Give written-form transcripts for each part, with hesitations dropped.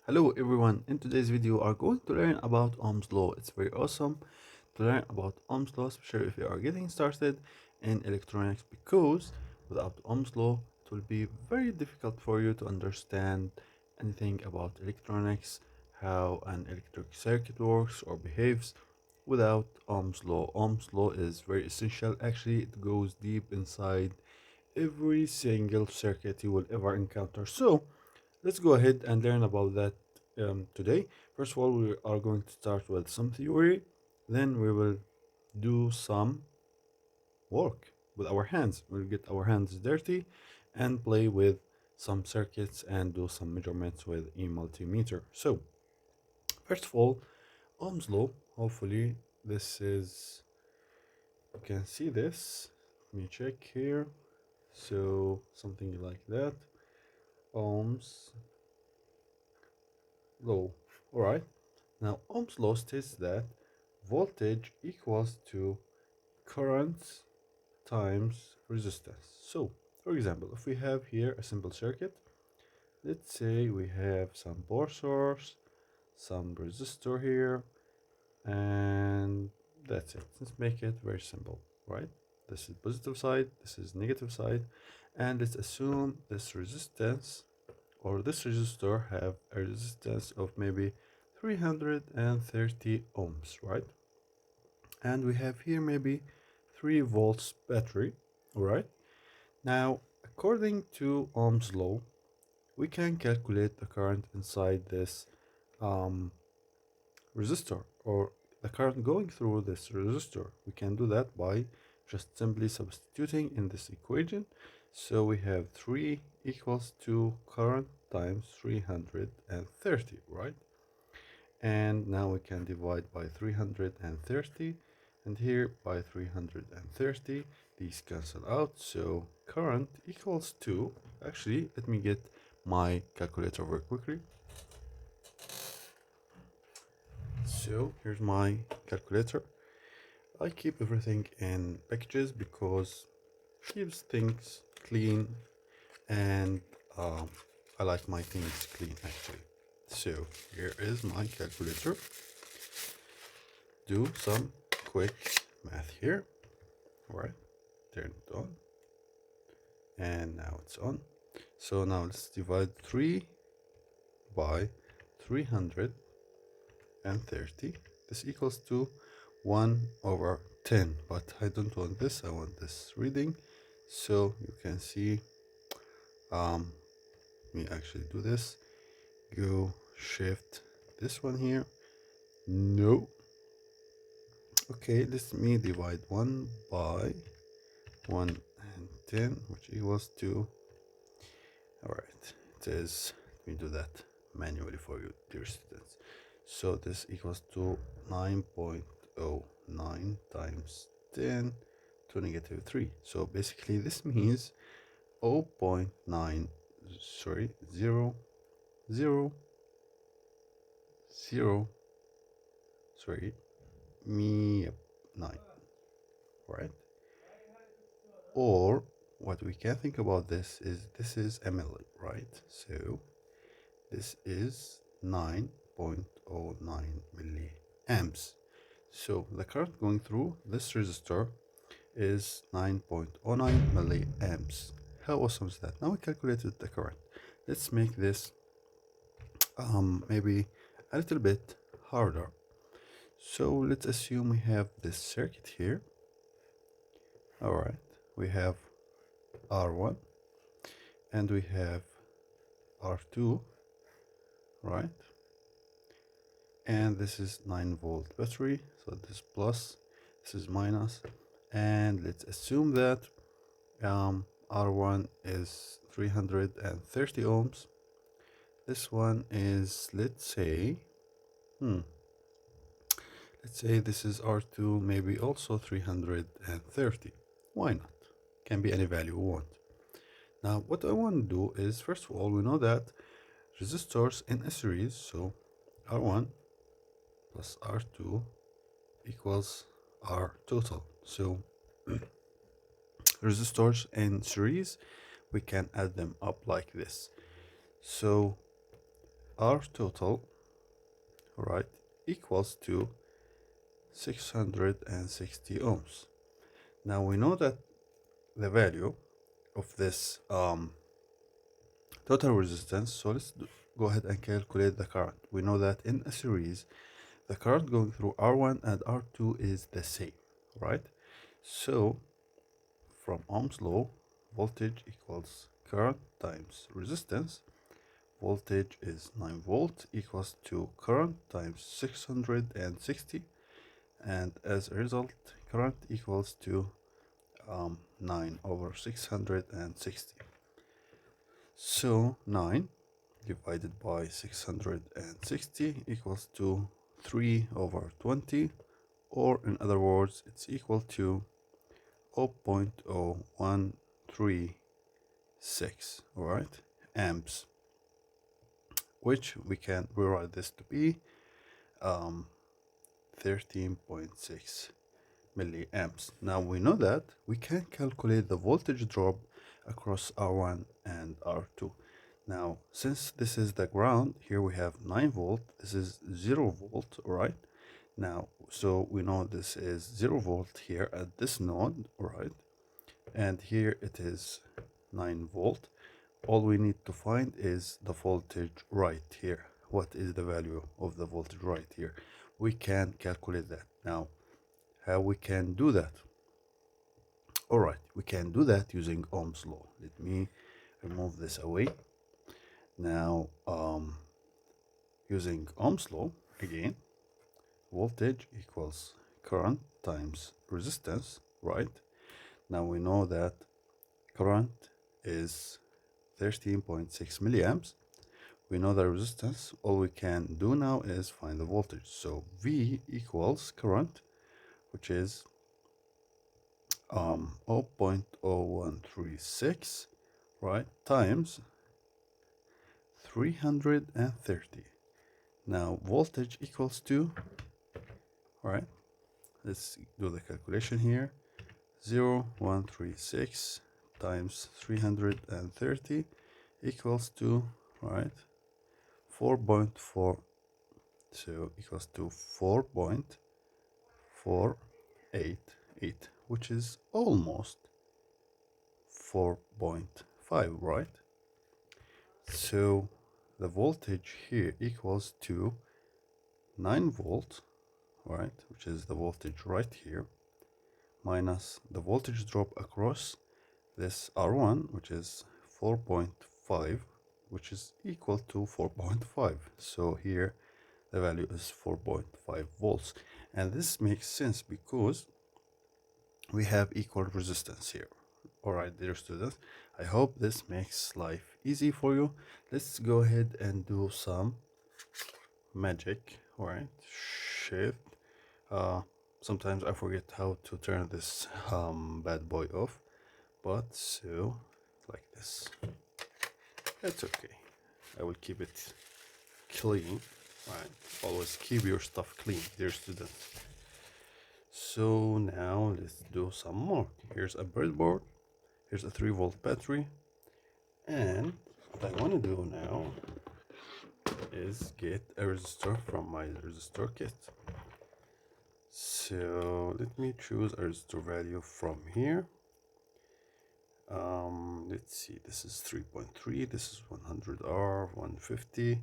Hello everyone, in today's video we are going to learn about Ohm's law. It's very awesome to learn about Ohm's law, especially if you are getting started in electronics, because without Ohm's law it will be very difficult for you to understand anything about electronics, how an electric circuit works or behaves without Ohm's law. Ohm's law is very essential. Actually, it goes deep inside every single circuit you will ever encounter. So let's go ahead and learn about that today. First of all, we are going to start with some theory, then we will do some work with our hands. We'll get our hands dirty and play with some circuits and do some measurements with a multimeter. So, first of all, Ohm's law. Hopefully, this is you can see this. Let me check here. So, something like that. Ohm's law. All right. Now, Ohm's law states that voltage equals to current times resistance. So, for example, if we have here a simple circuit, let's say we have some power source, some resistor here, and that's it. Let's make it very simple, right? This is positive side, this is negative side, and let's assume this resistance or this resistor have a resistance of maybe 330 ohms, right? And we have here maybe 3 volts battery. All right, now according to Ohm's law we can calculate the current inside this um, resistor, or the current going through this resistor. We can do that by just simply substituting in this equation. So we have 3 equals to current times 330, right? And now we can divide by 330, and here by 330. These cancel out, so current equals to, actually let me get my calculator very quickly. So here's my calculator. I keep everything in packages because it keeps things clean, and um, I like my things clean actually. So here is my calculator. Do some quick math here. All right, turn it on, and now it's on. So now let's divide 3 by 330. This equals to 1 over 10, but I don't want this, I want this reading. So you can see, let me actually do this. Go shift this one here. No. Okay, let me divide 1 by 1 and 10, which equals to, all right, it is, let me do that manually for you, dear students. So this equals to 9.09 times 10 to negative 3. So basically this means 0.9, sorry, 0, 0, 0, sorry, me 9, right? Or what we can think about this is a milli, right? So this is 9.09 milliamps. So the current going through this resistor is 9.09 milliamps. How awesome is that? Now we calculated the current. Let's make this maybe a little bit harder. So let's assume we have this circuit here. All right, we have R1 and we have R2, right? And this is 9-volt battery, so this plus, this is minus, and let's assume that R1 is 330 ohms. This one is, let's say this is R2, maybe also 330. Why not? Can be any value we want. Now what I want to do is, first of all, we know that resistors in a series, so R1 plus R2 equals R total. So resistors in series, we can add them up like this. So R total, right, equals to 660 ohms. Now we know that the value of this total resistance, so let's go ahead and calculate the current. We know that in a series, the current going through R1 and R2 is the same, right? So from Ohm's law, voltage equals current times resistance. Voltage is 9 volt equals to current times 660, and as a result, current equals to 9 over 660. So 9 divided by 660 equals to 3 over 20, or in other words, it's equal to 0.0136, all right, amps, which we can rewrite this to be 13.6 milliamps. Now we know that we can calculate the voltage drop across R1 and R2. Now, since this is the ground, here we have 9 volt, this is 0 volt, right? Now, so we know this is 0 volt here at this node, right? And here it is 9 volt. All we need to find is the voltage right here. What is the value of the voltage right here? We can calculate that. Now, how we can do that? All right, we can do that using Ohm's law. Let me remove this away. Now, using Ohm's law, again, voltage equals current times resistance, right? Now we know that current is 13.6 milliamps. We know the resistance. All we can do now is find the voltage. So V equals current, which is 0.0136, right, times 330. Now voltage equals to, right, let's do the calculation here, 0.136 times 330 equals to, right, 4.4, so equals to 4.488, which is almost 4.5, right? So the voltage here equals to 9 volt, right, which is the voltage right here, minus the voltage drop across this R1, which is 4.5, which is equal to 4.5. So here the value is 4.5 volts. And this makes sense because we have equal resistance here. All right, dear students, I hope this makes life easy for you. Let's go ahead and do some magic. All right, shift. Sometimes I forget how to turn this bad boy off, but so like this. That's okay. I will keep it clean. Right, always keep your stuff clean, dear students. So now let's do some more. Here's a breadboard. Here's a 3 volt battery. And what I want to do now is get a resistor from my resistor kit. So let me choose a resistor value from here. Let's see, this is 3.3, this is 100R, 150,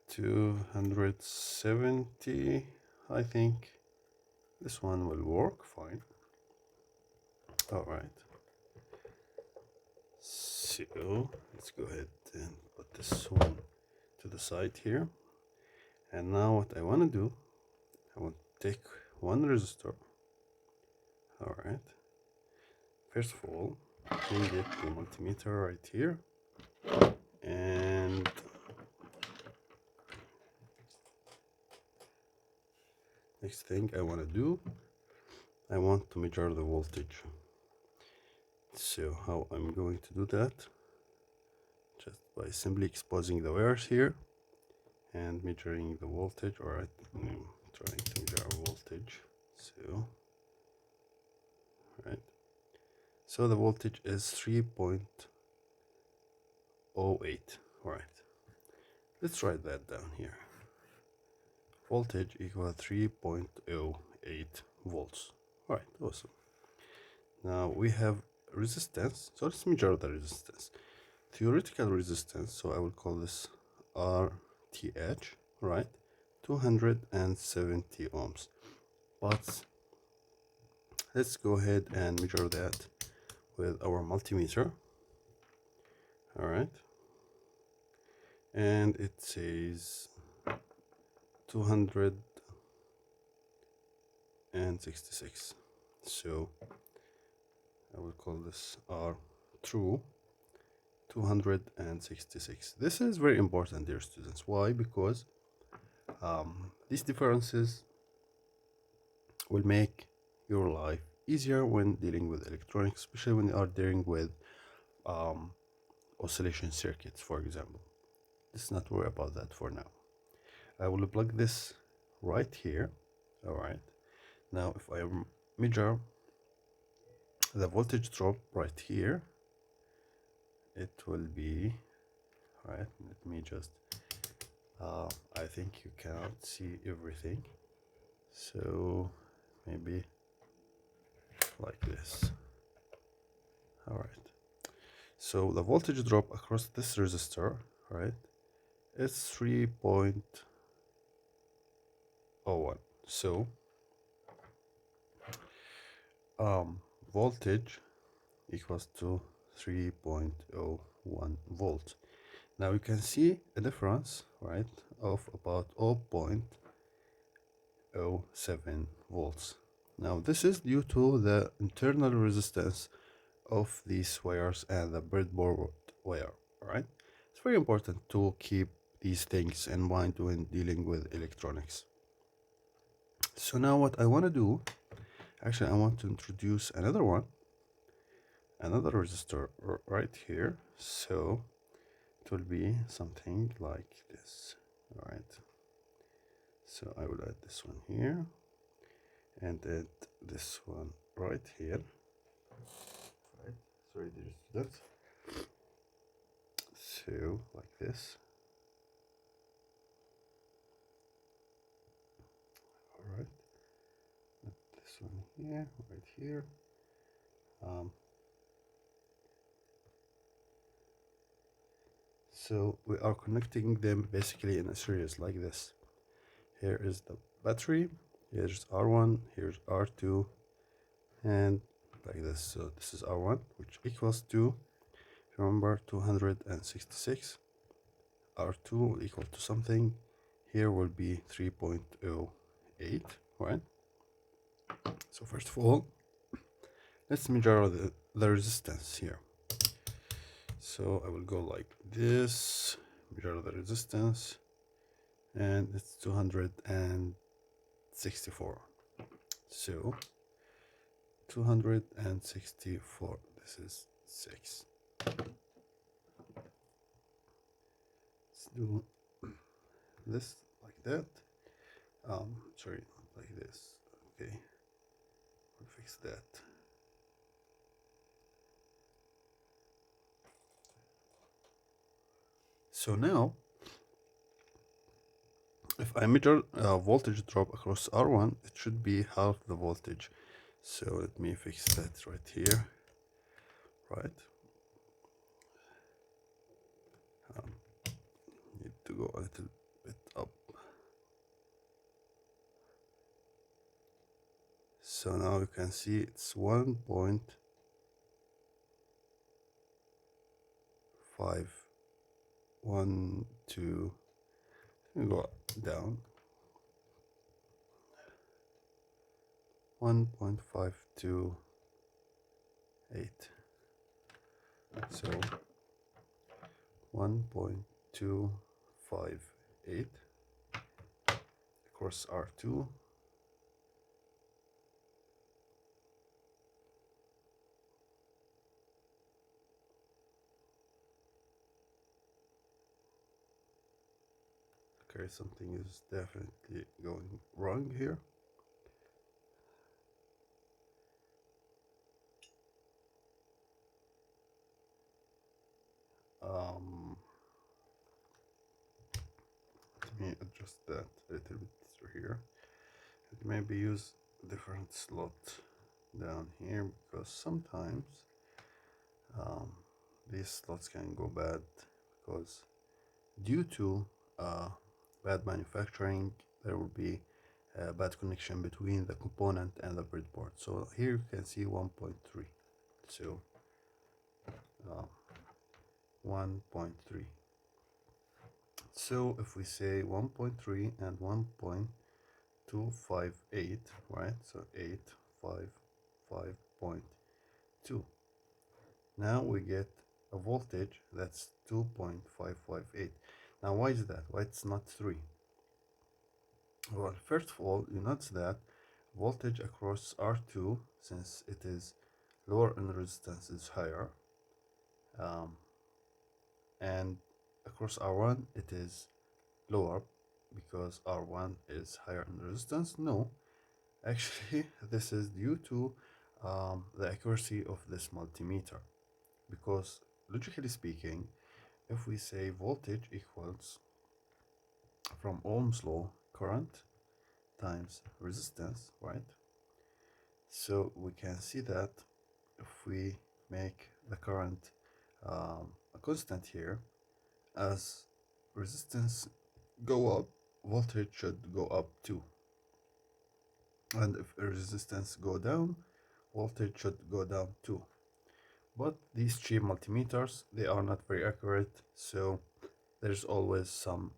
270. I think this one will work fine. All right, so let's go ahead and put this one to the side here. And now what I want to do, I want to take one resistor. All right, first of all, we get the multimeter right here, and next thing I want to do, I want to measure the voltage. So how I'm going to do that, just by simply exposing the wires here and measuring the voltage. All right, I'm trying to measure our voltage. So right, so the voltage is 3.08. All right, Let's write that down here. Voltage equal 3.08 volts. All right, awesome. Now we have resistance, so let's measure the resistance. Theoretical resistance, so I will call this RTH, right? 270 ohms. But let's go ahead and measure that with our multimeter. All right, and it says 266. So I will call this R true 266. This is very important, dear students. Why? Because these differences will make your life easier when dealing with electronics, especially when you are dealing with um, oscillation circuits, for example. Let's not worry about that for now. I will plug this right here. All right. Now, if I measure the voltage drop right here, it will be, all right, let me just, I think you cannot see everything. So maybe like this. All right. So the voltage drop across this resistor, right, is 3.01. So voltage equals to 3.01 volts. Now you can see a difference, right, of about 0.07 volts. Now this is due to the internal resistance of these wires and the breadboard wire, right? It's very important to keep these things in mind when dealing with electronics. So now what I want to do, actually I want to introduce another one, another resistor right here. So it will be something like this. All right, so I will add this one here and add this one right here. Right, sorry dear students. So like this. All right, this one here, right here. So we are connecting them basically in a series like this. Here is the battery, here's R1, here's R2, and like this. So this is R1, which equals to, remember, 266. R2 will equal to something. Here will be 3.08, right? So first of all, let's measure the resistance here. So I will go like this, measure the resistance, and it's 264. So 264, this is 6. Let's do this like that. Sorry, like this. Okay, we'll fix that. So now, if I measure voltage drop across R1, it should be half the voltage. So let me fix that right here, right? Need to go a little bit up. So now you can see it's 1.512. Let me go down. 1.528. So 1.258 across R2. Okay, something is definitely going wrong here. Let me adjust that a little bit here. Maybe use a different slot down here, because sometimes um, these slots can go bad, because due to bad manufacturing there will be a bad connection between the component and the breadboard. So here you can see 1.3. So 1.3. So if we say 1.3 and 1.258, right? So 855.2. Now we get a voltage that's 2.558. Now why is that? Why it's not 3? Well, first of all, you notice that voltage across R2, since it is lower in resistance, is higher, and across R1 it is lower because R1 is higher in resistance. No, actually this is due to the accuracy of this multimeter, because logically speaking, if we say voltage equals from Ohm's law current times resistance, right? So we can see that if we make the current a constant here, as resistance go up, voltage should go up too. And if resistance go down, voltage should go down too. But these cheap multimeters, they are not very accurate, so there's always some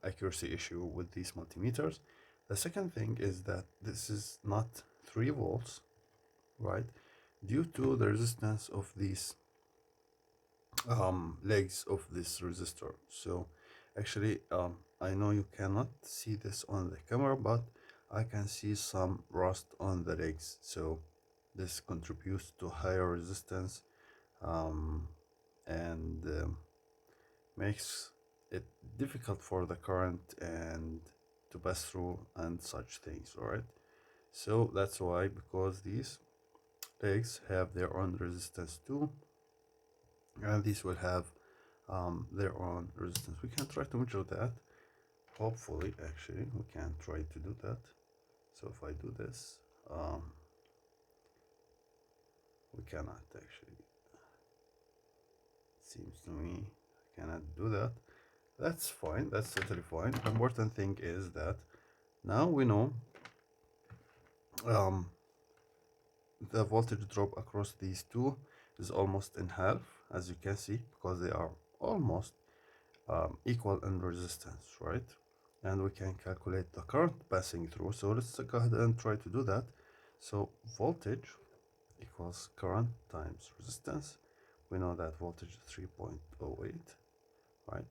accuracy issue with these multimeters. The second thing is that this is not 3 volts, right? Due to the resistance of these legs of this resistor. So actually, I know you cannot see this on the camera, but I can see some rust on the legs. So this contributes to higher resistance, and makes it difficult for the current and to pass through and such things. All right, so that's why, because these legs have their own resistance too, and these will have their own resistance. We can try to measure that. Hopefully, actually, we can try to do that. So if I do this, we cannot actually. It seems to me I cannot do that. That's fine. That's totally fine. The important thing is that now we know um, the voltage drop across these two is almost in half, as you can see, because they are almost equal in resistance, right? And we can calculate the current passing through. So let's go ahead and try to do that. So voltage equals current times resistance. We know that voltage is 3.08, right?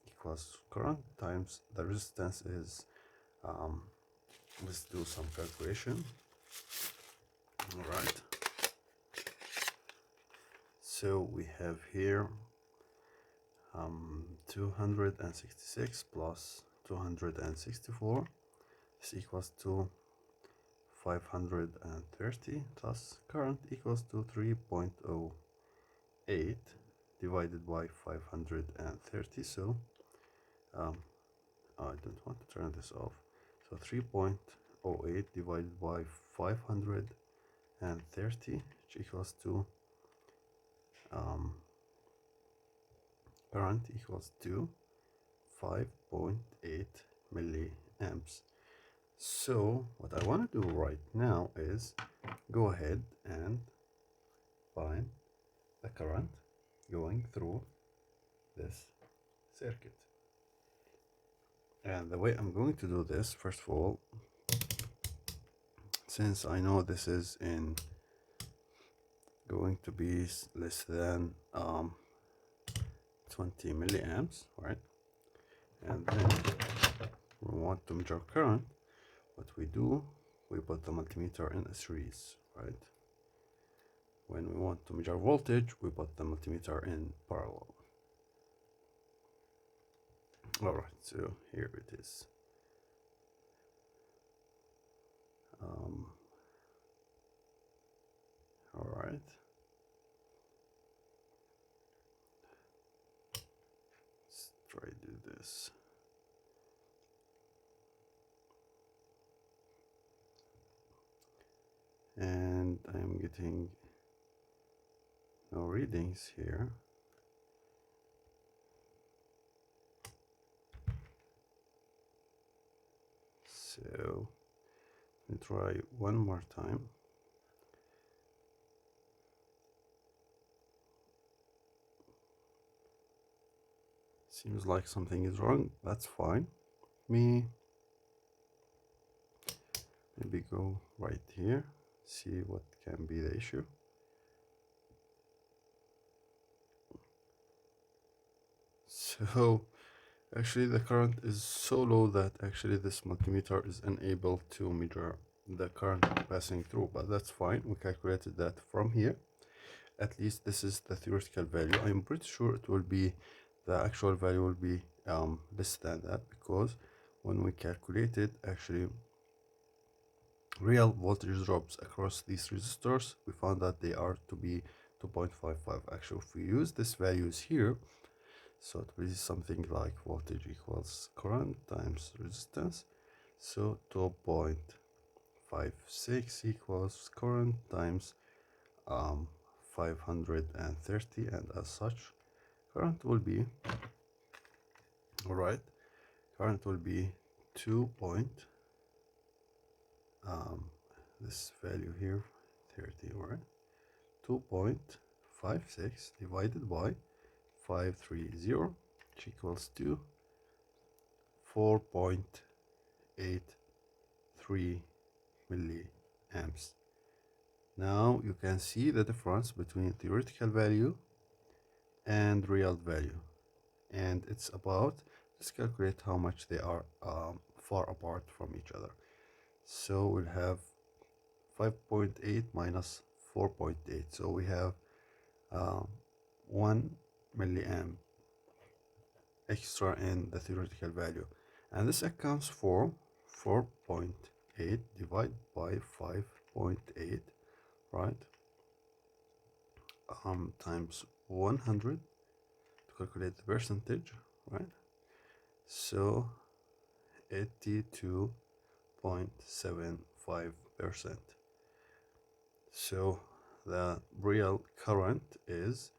Equals current times the resistance is, let's do some calculation. All right. So we have here 266 plus 264. This equals to 530, plus current equals to 3.08 divided by 530. So I don't want to turn this off. So 3.08 divided by 530, which equals to current equals to 5.8 milliamps. So what I want to do right now is go ahead and find the current going through this circuit. And the way I'm going to do this, first of all, since I know this is in going to be less than 20 milliamps, right? And then we want to measure current. What we do, we put the multimeter in a series, right? When we want to measure voltage, we put the multimeter in parallel. All right, so here it is. All right. Let's try to do this. and I'm getting no readings here. So let me try one more time. Seems like something is wrong. That's fine. Me maybe go right here, see what can be the issue. So actually the current is so low that actually this multimeter is unable to measure the current passing through, but that's fine. We calculated that from here. At least this is the theoretical value. I'm pretty sure it will be, the actual value will be less than that, because when we calculated actually real voltage drops across these resistors, we found that they are to be 2.55. Actually, if we use these values here, so it will be something like voltage equals current times resistance. So 2.56 equals current times 530, and as such current will be, all right, current will be 2 point this value here 30, all right, 2.56 divided by 530, which equals to 4.83 milliamps. Now you can see the difference between theoretical value and real value, and it's about, let's calculate how much they are far apart from each other. So we'll have 5.8 minus 4.8, so we have 1 milliamp extra in the theoretical value, and this accounts for 4.8 divided by 5.8, right, times 100 to calculate the percentage, right? So 82.75%. So the real current is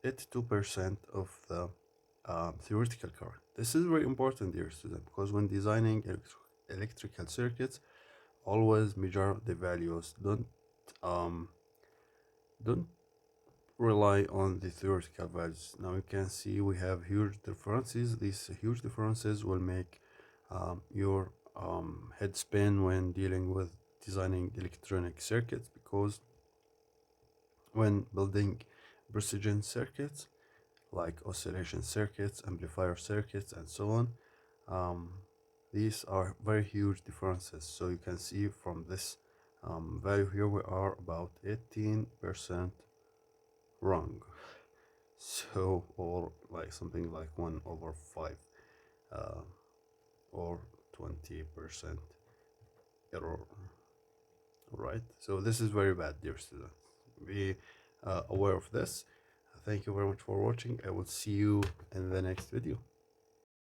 82% of the theoretical current. This is very important, dear student, because when designing electrical circuits, always measure the values. Don't rely on the theoretical values. Now you can see we have huge differences. These huge differences will make your head spin when dealing with designing electronic circuits, because when building precision circuits like oscillation circuits, amplifier circuits, and so on, these are very huge differences. So you can see from this value here, we are about 18% wrong. So, or like something like 1/5, or 20% error, right? So this is very bad, dear students. Be aware of this. Thank you very much for watching. I will see you in the next video.